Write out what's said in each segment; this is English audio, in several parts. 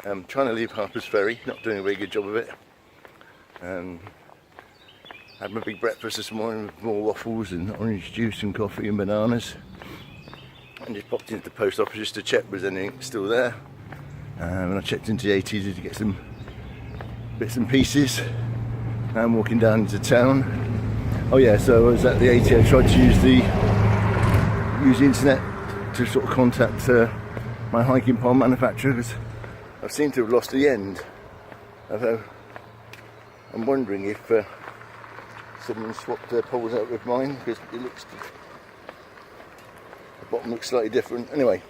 Trying to leave Harper's Ferry, not doing a very good job of it. Had my big breakfast this morning with more waffles and orange juice and coffee and bananas. And just popped into the post office just to check was anything still there. And I checked into the ATs to get some bits and pieces. Now I'm walking down into town. Oh yeah, so I was at the AT. I tried to use the internet to sort of contact my hiking pole manufacturer because I seem to have lost the end. Although I'm wondering if someone swapped their poles out with mine because it looks, the bottom looks slightly different. Anyway,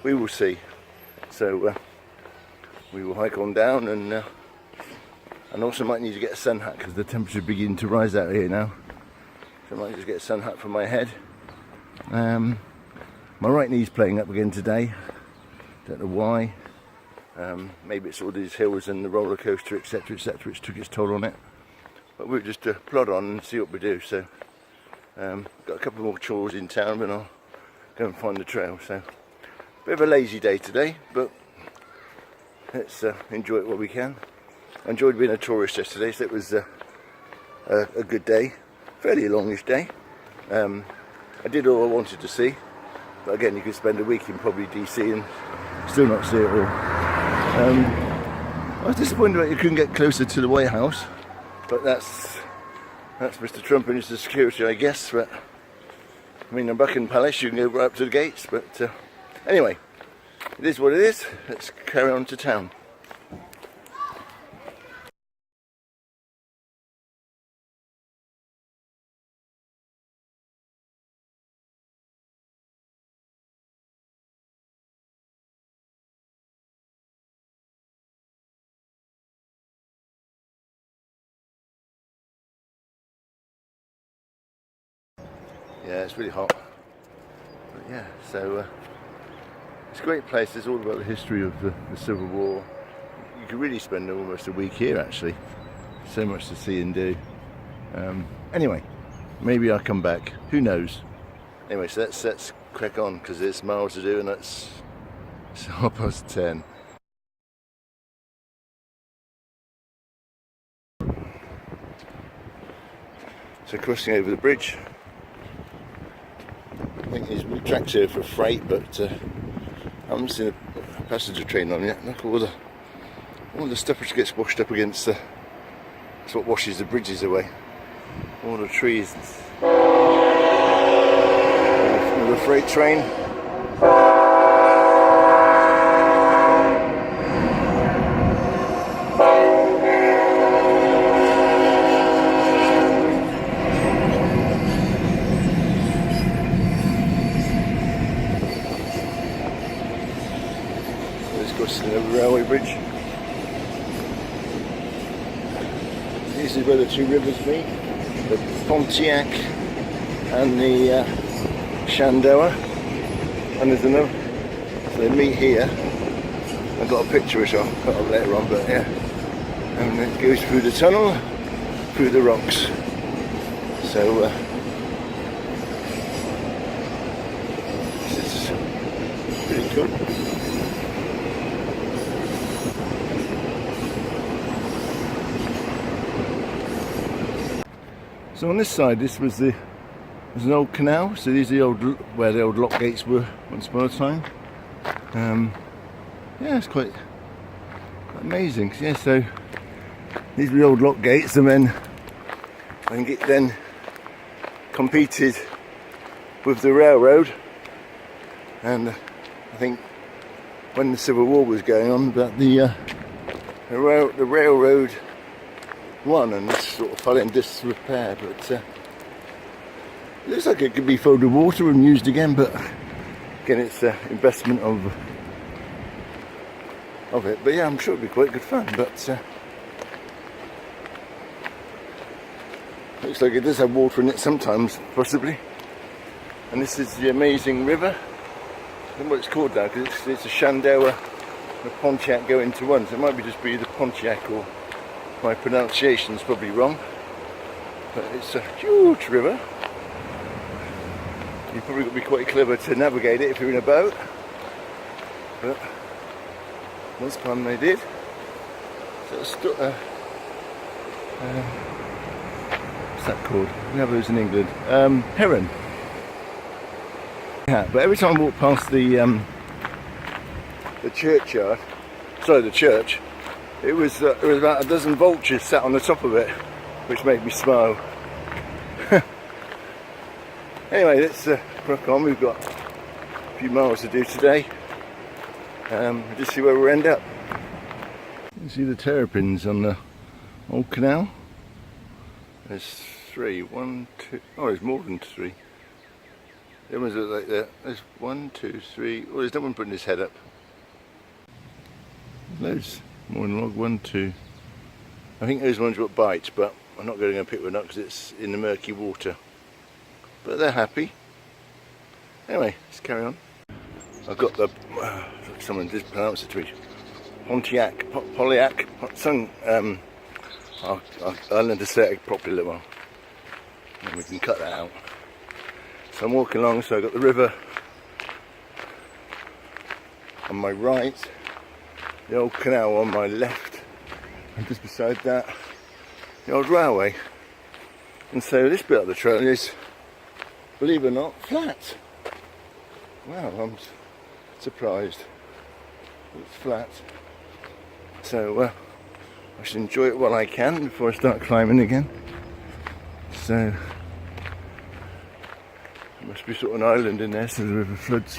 we will see. So we will hike on down, and also might need to get a sun hat because the temperature is beginning to rise out here now. So I might just get a sun hat for my head. My right knee's playing up again today. Don't know why. Maybe it's all these hills and the roller coaster, etc., etc., which took its toll on it. But we'll just plod on and see what we do. So, got a couple more chores in town, but I'll go and find the trail. So, bit of a lazy day today, but let's enjoy it while we can. I enjoyed being a tourist yesterday, so it was a good day, fairly longish day. I did all I wanted to see, but again, you could spend a week in probably DC and still not see it all. I was disappointed that you couldn't get closer to the White House, but that's Mr. Trump and his security, I guess. But I mean, in Buckingham Palace, you can go right up to the gates. But anyway, it is what it is. Let's carry on to town. Yeah, it's really hot. But yeah, so it's a great place. It's all about the history of the Civil War. You could really spend almost a week here, actually. So much to see and do. Anyway, maybe I'll come back. Who knows? Anyway, so let's crack on because there's miles to do, and it's 10:30. So crossing over the bridge. I think there's tracks here for freight, but I haven't seen a passenger train on yet. Look at all the stuff which gets washed up against it's what washes the bridges away. All the trees. All the freight train. Crossing the railway bridge. This is where the two rivers meet, the Pontiac and the Shenandoah, and there's another, so they meet here. I've got a picture which I'll put up later on, but yeah, and it goes through the tunnel, through the rocks. So this is pretty cool. So on this side, there's an old canal. So these are where the old lock gates were once upon a time. Yeah, it's quite amazing. Yeah, so these were the old lock gates, and then I think it then competed with the railroad. And I think when the Civil War was going on, that the railroad won, and this sort of fell in disrepair, but it looks like it could be filled with water and used again, but again it's investment of it. But yeah, I'm sure it'd be quite good fun. But looks like it does have water in it sometimes, possibly. And this is the amazing river. I don't know what it's called now, because it's a Shenandoah and a Pontiac go into one, so it might just be the Pontiac, or my pronunciation's probably wrong, but it's a huge river. You've probably got to be quite clever to navigate it if you're in a boat, but Once upon they did. So what's that called? We have those in England. Heron. Yeah, but every time I walk past the churchyard, sorry, the church, it was about a dozen vultures sat on the top of it, which made me smile. Anyway, let's crack on. We've got a few miles to do today. Just see where we end up. You see the terrapins on the old canal? There's 3, 1, 2, oh there's more than 3. The ones look like that. There's 1, 2, 3, oh there's no one putting his head up. Loads more than log, 1, 2. I think those ones got bites, but I'm not going to go pick one up because it's in the murky water. But they're happy. Anyway, let's carry on. I've got the, someone just pronounced it to me, Pontiac, some, I'll learn to say it properly a little while. And we can cut that out. So I'm walking along, so I've got the river on my right, the old canal on my left, and just beside that, the old railway. And so this bit of the trail is, believe it or not, flat. Wow, I'm surprised. It's flat. So I should enjoy it while I can before I start climbing again. So there must be sort of an island in there, so the river floods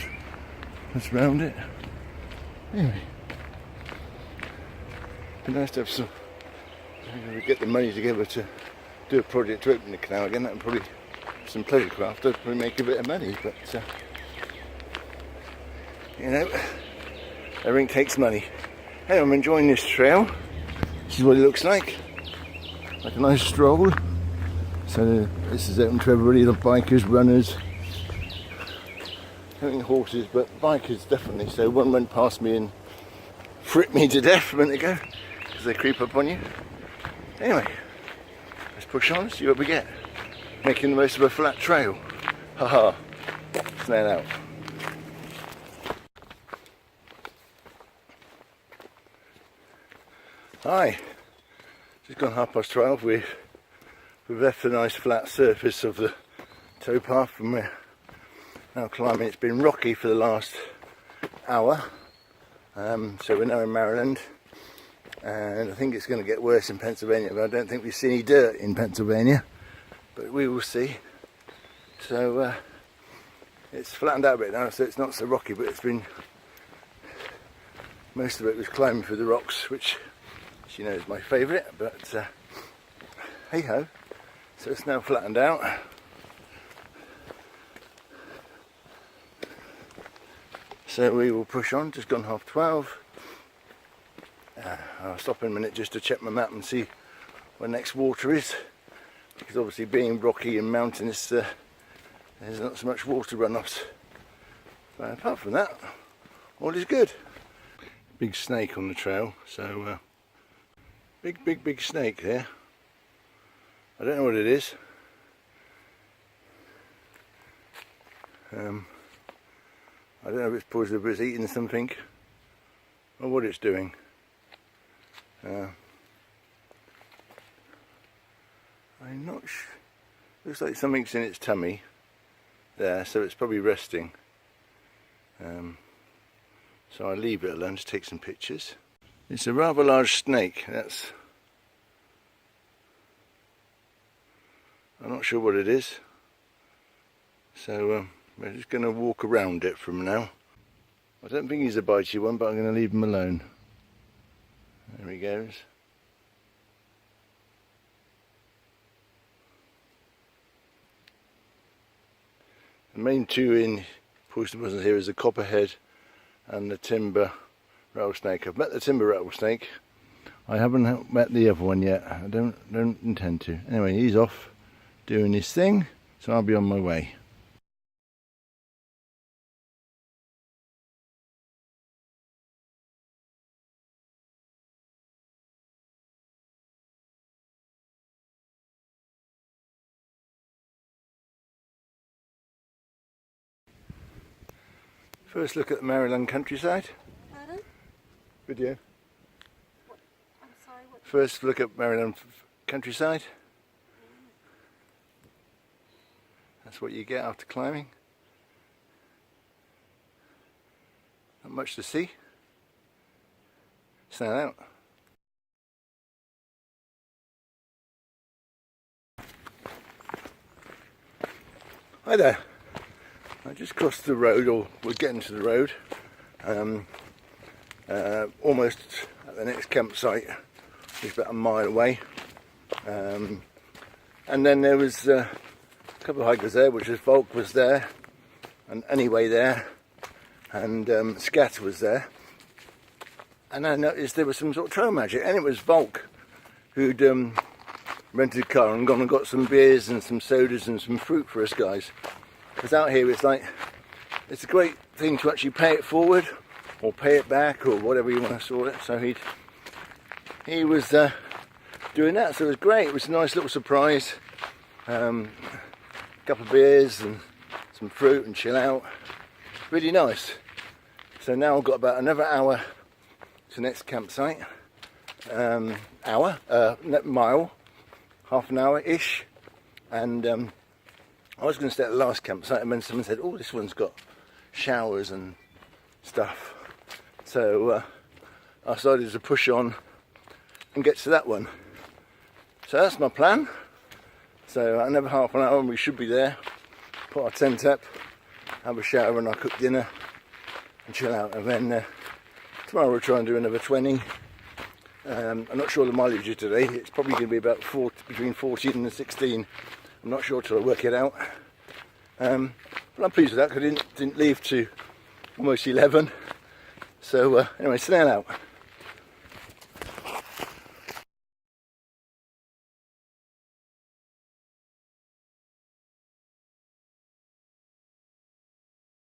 around it. Anyway, it'd be nice to have some. We get the money together to do a project to open the canal again. That would probably some pleasure craft. I'd probably make a bit of money, but you know, everything takes money. Anyway, I'm enjoying this trail. This is what it looks like a nice stroll. So this is open to everybody, the bikers, runners, I think horses, but bikers definitely. So one went past me and fripped me to death a minute ago because they creep up on you. Anyway, let's push on, see what we get. Making the most of a flat trail. Haha, snail out. Hi, just gone 12:30. We've left the nice flat surface of the towpath and we're now climbing. It's been rocky for the last hour, so we're now in Maryland, and I think it's going to get worse in Pennsylvania, but I don't think we see any dirt in Pennsylvania, but we will see. So it's flattened out a bit now, so it's not so rocky, but it's been, most of it was climbing through the rocks, which you know is my favourite, but hey ho. So it's now flattened out. So we will push on, just gone 12:30. I'll stop in a minute just to check my map and see where next water is, because obviously being rocky and mountainous, there's not so much water runoffs. But apart from that, all is good. Big snake on the trail, so big snake there. I don't know what it is. I don't know if it's positive, but it's eating something or what it's doing. I'm not sure. Looks like something's in its tummy there, so it's probably resting. So I'll leave it alone to take some pictures. It's a rather large snake. I'm not sure what it is. So we're just going to walk around it from now. I don't think he's a bitey one, but I'm going to leave him alone. There he goes. The main two in poison wasn't here is the copperhead and the timber rattlesnake. I've met the timber rattlesnake. I haven't met the other one yet. I don't intend to. Anyway, he's off doing his thing, so I'll be on my way. First look at the Maryland countryside. Pardon? video. I'm sorry, what? First look at Maryland countryside. That's what you get after climbing. Not much to see. Stand out. Hi there. I just crossed the road, or we're getting to the road. Almost at the next campsite. It's about a mile away. And then there was a couple of hikers there, which was Volk was there, and Anyway there, and Scat was there. And I noticed there was some sort of trail magic, and it was Volk who'd rented a car and gone and got some beers and some sodas and some fruit for us guys. Because out here it's like, it's a great thing to actually pay it forward or pay it back or whatever you want to sort it. So he was doing that, so it was great. It was a nice little surprise. Couple of beers and some fruit and chill out. Really nice. So now I've got about another hour to the next campsite. Mile, half an hour ish. And I was going to stay at the last campsite, and then someone said, oh, this one's got showers and stuff. So I decided to push on and get to that one. So that's my plan. So another half an hour and we should be there. Put our tent up, have a shower and I'll cook dinner and chill out. And then tomorrow we'll try and do another 20. I'm not sure the mileage is today. It's probably going to be about between 14 and 16. I'm not sure till I work it out. But I'm pleased with that because I didn't leave to almost 11. So anyway, snail out.